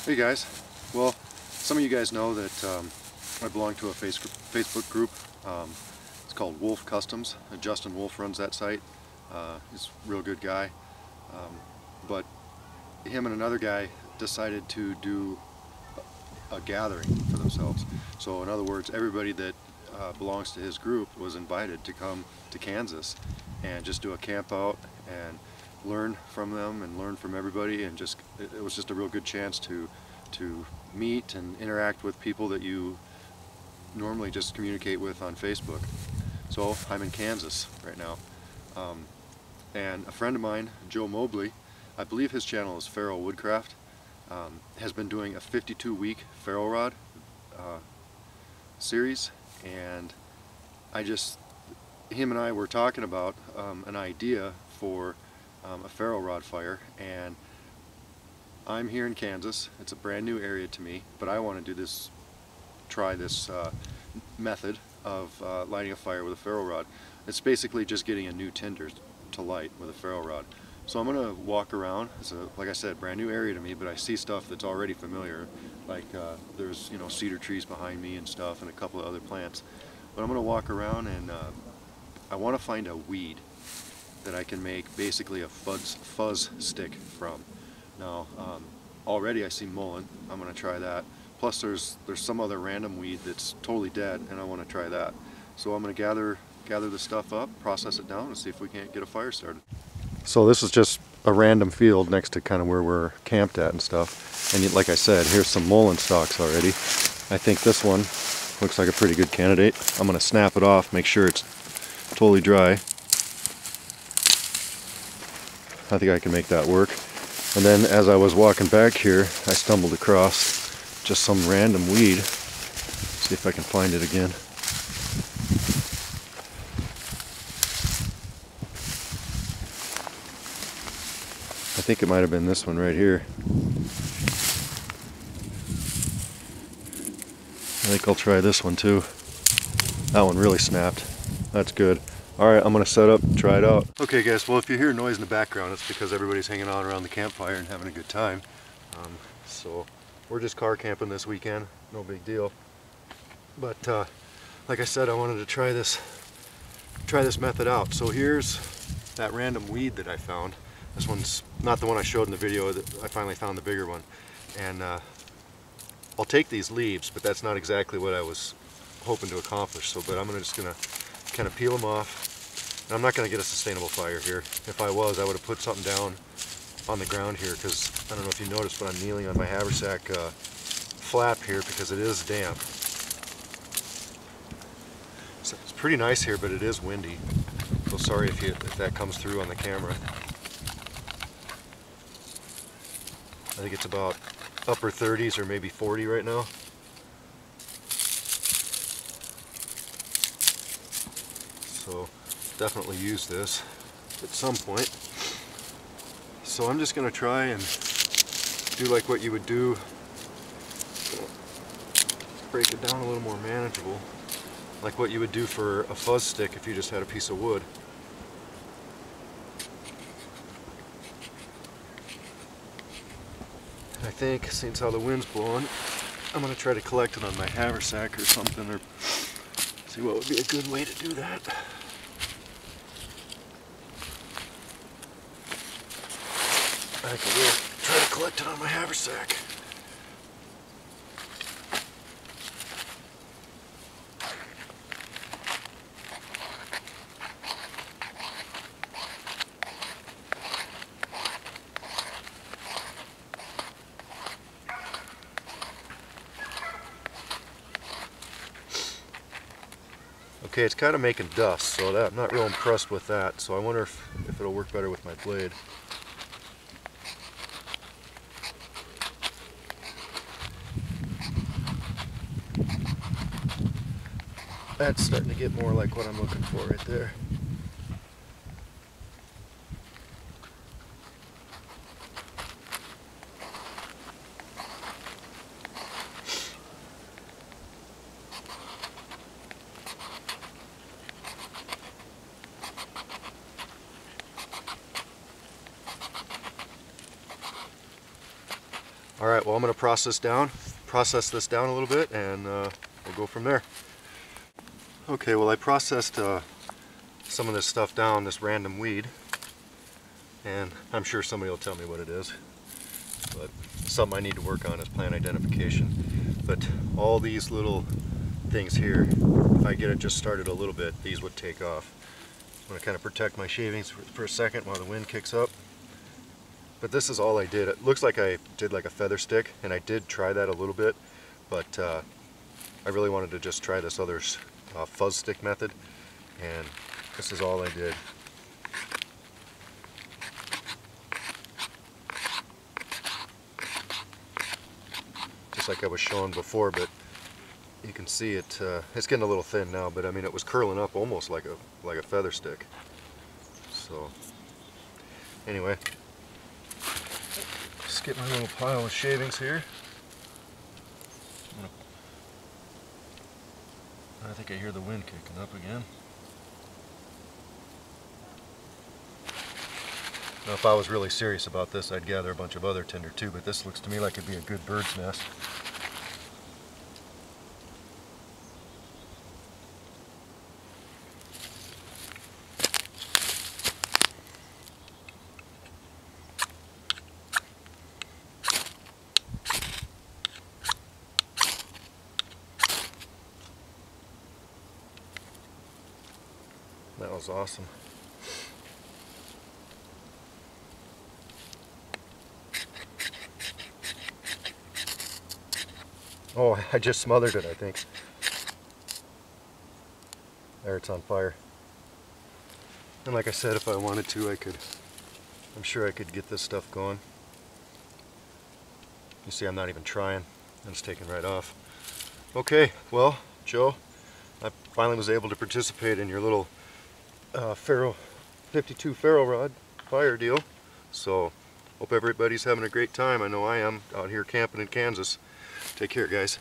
Hey guys, well, some of you guys know that I belong to a Facebook group. It's called Wolf Customs. Justin Wolf runs that site. He's a real good guy. But him and another guy decided to do a gathering for themselves. So in other words, everybody that belongs to his group was invited to come to Kansas and just do a camp out and learn from them and learn from everybody, and just it was just a real good chance to meet and interact with people that you normally just communicate with on Facebook. So I'm in Kansas right now, and a friend of mine, Joe Mobley, I believe his channel is Ferro Woodcraft, has been doing a 52-week ferro rod series, and him and I were talking about an idea for a ferro rod fire, and I'm here in Kansas. It's a brand new area to me, but I want to try this method of lighting a fire with a ferro rod. It's basically just getting a new tinder to light with a ferro rod. So I'm going to walk around. It's like I said, brand new area to me, but I see stuff that's already familiar, like there's cedar trees behind me and stuff, and a couple of other plants. But I'm going to walk around, and I want to find a weed that I can make basically a fuzz stick from. Now, already I see mullein. I'm going to try that. Plus there's some other random weed that's totally dead, and I want to try that. So I'm going to gather the stuff up, process it down, and see if we can't get a fire started. So this is just a random field next to kind of where we're camped at and stuff. And like I said, here's some mullein stalks already. I think this one looks like a pretty good candidate. I'm going to snap it off, make sure it's totally dry. I think I can make that work. And then as I was walking back here, I stumbled across just some random weed. See if I can find it again. I think it might have been this one right here. I think I'll try this one too. That one really snapped. That's good. Alright, I'm going to set up and try it out. Okay guys, well if you hear noise in the background, it's because everybody's hanging out around the campfire and having a good time. So we're just car camping this weekend, no big deal. But like I said, I wanted to try this method out. So here's that random weed that I found. This one's not the one I showed in the video. I finally found the bigger one. And I'll take these leaves, but that's not exactly what I was hoping to accomplish. But I'm just going to kind of peel them off. And I'm not going to get a sustainable fire here. If I was, I would have put something down on the ground here, because I don't know if you noticed, but I'm kneeling on my haversack flap here because it is damp. So it's pretty nice here, but it is windy. So sorry if that comes through on the camera. I think it's about upper 30s or maybe 40 right now. So definitely use this at some point. So I'm just going to try and do like what you would do, break it down a little more manageable, like what you would do for a fuzz stick if you just had a piece of wood. And I think, since how the wind's blowing, I'm going to try to collect it on my haversack or something, or see what would be a good way to do that. I think I will try to collect it on my haversack. Okay, it's kind of making dust, so I'm not real impressed with that. So I wonder if it'll work better with my blade. That's starting to get more like what I'm looking for right there. Alright, Alright, well I'm going to process this down a little bit, and we'll go from there. Okay, well I processed some of this stuff down, this random weed, and I'm sure somebody will tell me what it is, but something I need to work on is plant identification. But all these little things here, if I get it just started a little bit, these would take off. I'm going to kind of protect my shavings for a second while the wind kicks up. But this is all I did. It looks like I did like a feather stick, and I did try that a little bit, but I really wanted to just try this other fuzz stick method, and this is all I did. Just like I was showing before, but you can see it. It's getting a little thin now, but I mean it was curling up almost like a feather stick. So anyway, just get my little pile of shavings here. I think I hear the wind kicking up again. Now if I was really serious about this, I'd gather a bunch of other tinder too, but this looks to me like it'd be a good bird's nest. That was awesome. Oh, I just smothered it, I think. There, it's on fire. And like I said, if I wanted to, I'm sure I could get this stuff going. You see, I'm not even trying. I'm just taking right off. Okay, well, Joe, I finally was able to participate in your little ferro 52 ferro rod fire deal. So hope everybody's having a great time. I know I am out here camping in Kansas. Take care, guys.